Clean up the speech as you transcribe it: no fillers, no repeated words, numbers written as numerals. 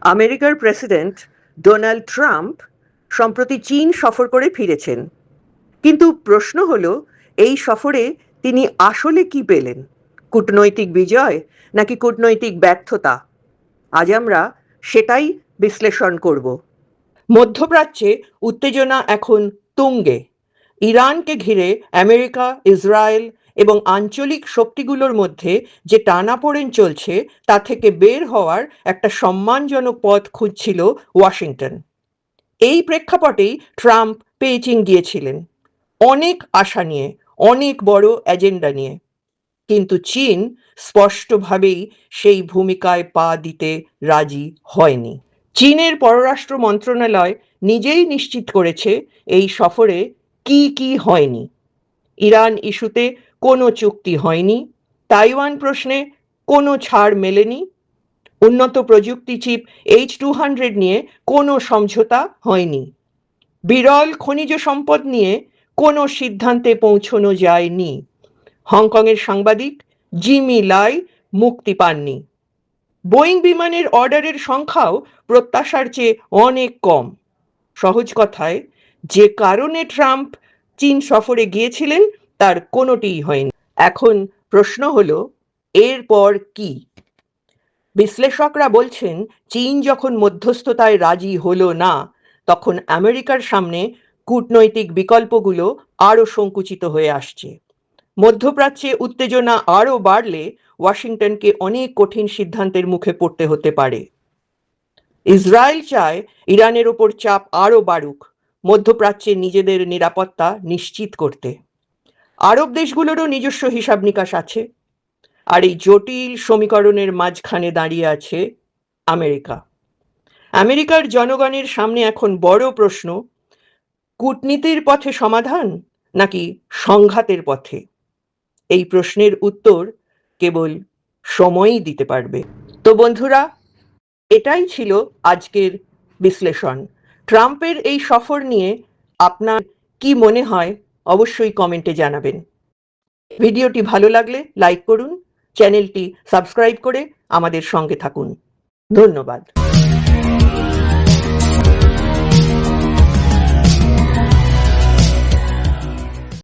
আমেরিকার president Donald Trump সম্প্রতি চীন সফর করে ফিরেছেন। কিন্তু প্রশ্ন হলো, এই সফরে তিনি আসলে কি পেলেন? কূটনৈতিক বিজয় নাকি কূটনৈতিক ব্যর্থতা? আজ আমরা সেটাই বিশ্লেষণ করব। মধ্যপ্রাচ্যে উত্তেজনা এখন তুঙ্গে। ইরানকে ঘিরে আমেরিকা, ইসরায়েল এবং আঞ্চলিক শক্তিগুলোর মধ্যে যে টানাপোড়েন চলছে তা থেকে বের হওয়ার একটা সম্মানজনক পথ খুঁজছিল ওয়াশিংটন। এই প্রেক্ষাপটেই ট্রাম্প পেইচিং গিয়েছিলেন, অনেক আশা নিয়ে, অনেক বড় এজেন্ডা নিয়ে। কিন্তু চীন স্পষ্টভাবেই সেই ভূমিকায় পা দিতে রাজি হয়নি। চীনের পররাষ্ট্র মন্ত্রণালয় নিজেই নিশ্চিত করেছে এই সফরে কি কি হয়নি। ইরান ইস্যুতে কোনো চুক্তি হয়নি, তাইওয়ান প্রশ্নে কোনো ছাড় মেলেনি, উন্নত প্রযুক্তি চিপ H-200 নিয়ে কোনো সমঝোতা হয়নি, বিরল খনিজ সম্পদ নিয়ে কোনো সিদ্ধান্তে পৌঁছানো যায়নি, হংকংয়ের সাংবাদিক জিমি লাই মুক্তি পাননি, বোয়িং বিমানের অর্ডারের সংখ্যাও প্রত্যাশার চেয়ে অনেক কম। সহজ কথায়, যে কারণে ট্রাম্প চীন সফরে গিয়েছিলেন তার কোনোটিই হয়নি। এখন প্রশ্ন হলো, এরপর কি? বিশ্লেষকরা বলছেন, চীন যখন মধ্যস্থতায় রাজি হলো না, তখন আমেরিকার সামনে কূটনৈতিক বিকল্পগুলো আরও সংকুচিত হয়ে আসছে। মধ্যপ্রাচ্যে উত্তেজনা আরও বাড়লে ওয়াশিংটনকে অনেক কঠিন সিদ্ধান্তের মুখে পড়তে হতে পারে। ইসরায়েল চায় ইরানের ওপর চাপ আরও বাড়ুক, মধ্যপ্রাচ্যে নিজেদের নিরাপত্তা নিশ্চিত করতে। আরব দেশগুলোরও নিজস্ব হিসাব নিকাশ আছে। আর এই জটিল সমীকরণের মাঝখানে দাঁড়িয়ে আছে আমেরিকা। আমেরিকার জনগণের সামনে এখন বড় প্রশ্ন, কূটনীতির পথে সমাধান নাকি সংঘাতের পথে? এই প্রশ্নের উত্তর কেবল সময়ই দিতে পারবে। তো বন্ধুরা, এটাই ছিল আজকের বিশ্লেষণ। ট্রাম্পের এই সফর নিয়ে আপনার কি মনে হয় অবশ্যই কমেন্টে জানাবেন। ভিডিওটি ভালো লাগলে লাইক করুন, চ্যানেলটি সাবস্ক্রাইব করে আমাদের সঙ্গে থাকুন। ধন্যবাদ।